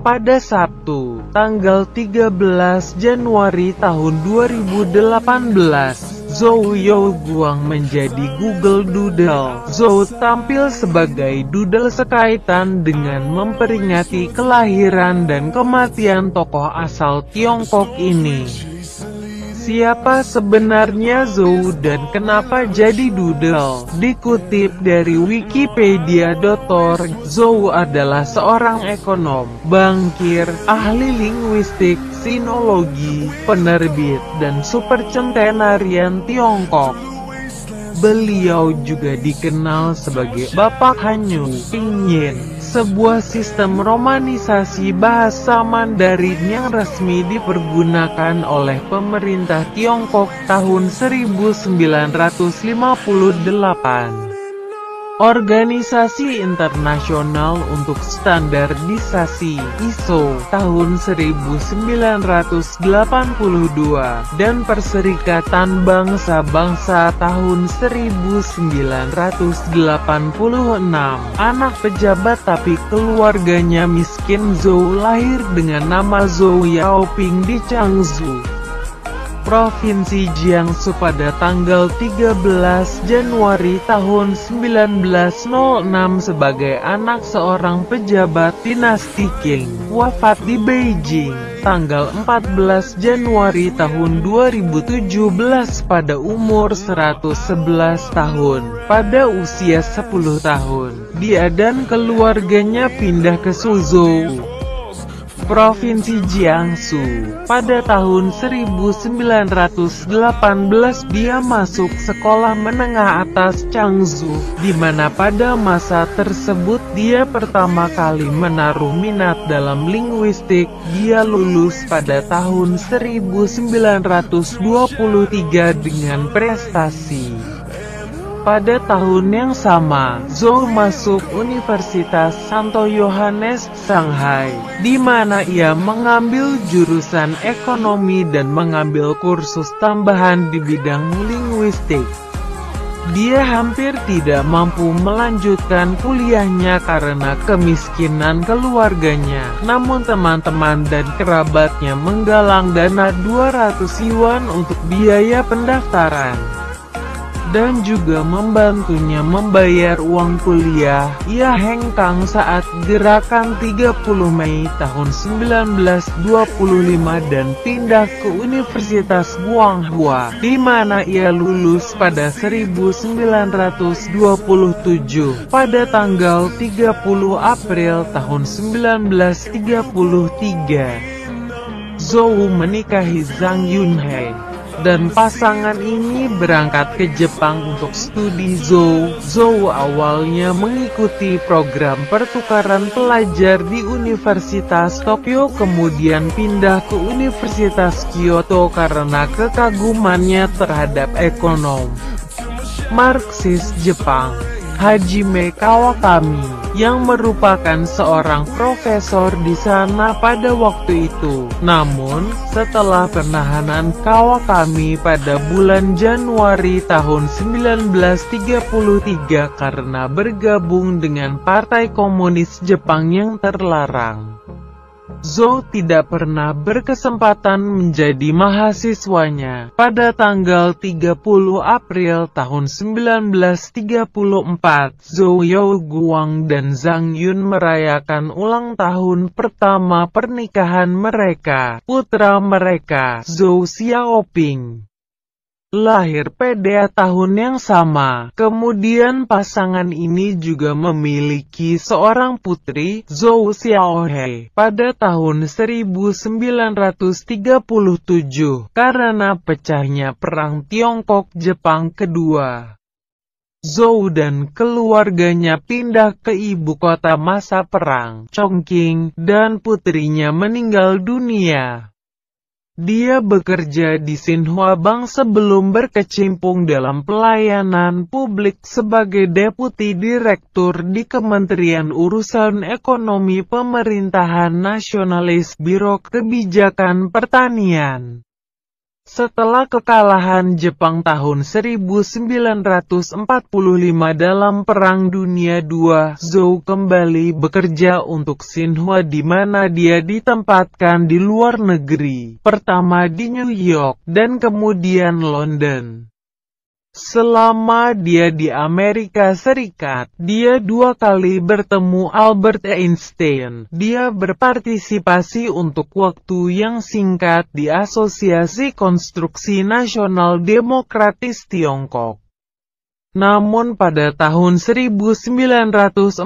pada Sabtu, tanggal 13 Januari tahun 2018. Zhou Youguang menjadi Google Doodle. Zhou tampil sebagai doodle sekaitan dengan memperingati kelahiran dan kematian tokoh asal Tiongkok ini. Siapa sebenarnya Zhou dan kenapa jadi doodle? Dikutip dari wikipedia.org, Zhou adalah seorang ekonom, bankir, ahli linguistik, sinologi, penerbit, dan supercentenarian Tiongkok. Beliau juga dikenal sebagai Bapak Hanyu Pinyin, sebuah sistem romanisasi bahasa Mandarin yang resmi dipergunakan oleh pemerintah Tiongkok tahun 1958. Organisasi Internasional untuk Standarisasi ISO tahun 1982 dan Perserikatan Bangsa-Bangsa tahun 1986. Anak pejabat tapi keluarganya miskin. Zhou lahir dengan nama Zhou Yaoping di Changzhou, Provinsi Jiangsu pada tanggal 13 Januari tahun 1906 sebagai anak seorang pejabat dinasti Qing. Wafat di Beijing, tanggal 14 Januari tahun 2017 pada umur 111 tahun. Pada usia 10 tahun, dia dan keluarganya pindah ke Suzhou, Provinsi Jiangsu. Pada tahun 1918 dia masuk sekolah menengah atas Changzhou, di mana pada masa tersebut dia pertama kali menaruh minat dalam linguistik. Dia lulus pada tahun 1923 dengan prestasi. Pada tahun yang sama, Zhou masuk Universitas Santo Yohanes, Shanghai, di mana ia mengambil jurusan ekonomi dan mengambil kursus tambahan di bidang linguistik. Dia hampir tidak mampu melanjutkan kuliahnya karena kemiskinan keluarganya. Namun teman-teman dan kerabatnya menggalang dana 200 yuan untuk biaya pendaftaran, dan juga membantunya membayar uang kuliah. Ia hengkang saat gerakan 30 Mei tahun 1925 dan pindah ke Universitas Guanghua, di mana ia lulus pada 1927. Pada tanggal 30 April tahun 1933, Zhou menikahi Zhang Yunhei, dan pasangan ini berangkat ke Jepang untuk studi. Zhou awalnya mengikuti program pertukaran pelajar di Universitas Tokyo, kemudian pindah ke Universitas Kyoto karena kekagumannya terhadap ekonom Marxis Jepang, Hajime Kawakami, yang merupakan seorang profesor di sana pada waktu itu. Namun, setelah penahanan Kawakami pada bulan Januari tahun 1933 karena bergabung dengan Partai Komunis Jepang yang terlarang, Zhou tidak pernah berkesempatan menjadi mahasiswanya. Pada tanggal 30 April tahun 1934, Zhou Youguang dan Zhang Yun merayakan ulang tahun pertama pernikahan mereka. Putra mereka, Zhou Xiaoping, lahir pada tahun yang sama. Kemudian pasangan ini juga memiliki seorang putri, Zhou Xiaohe, pada tahun 1937. Karena pecahnya Perang Tiongkok-Jepang kedua, Zhou dan keluarganya pindah ke ibu kota masa perang, Chongqing, dan putrinya meninggal dunia. Dia bekerja di Xinhua Bank sebelum berkecimpung dalam pelayanan publik sebagai deputi direktur di Kementerian Urusan Ekonomi Pemerintahan Nasionalis Biro Kebijakan Pertanian. Setelah kekalahan Jepang tahun 1945 dalam Perang Dunia II, Zhou kembali bekerja untuk Xinhua di mana dia ditempatkan di luar negeri, pertama di New York, dan kemudian London. Selama dia di Amerika Serikat, dia 2 kali bertemu Albert Einstein. Dia berpartisipasi untuk waktu yang singkat di Asosiasi Konstruksi Nasional Demokratis Tiongkok. Namun pada tahun 1949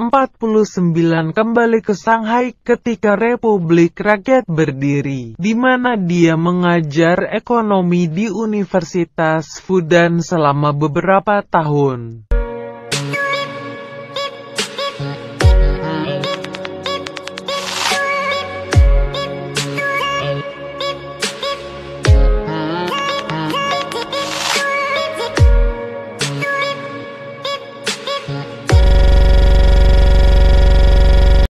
kembali ke Shanghai ketika Republik Rakyat berdiri, di mana dia mengajar ekonomi di Universitas Fudan selama beberapa tahun.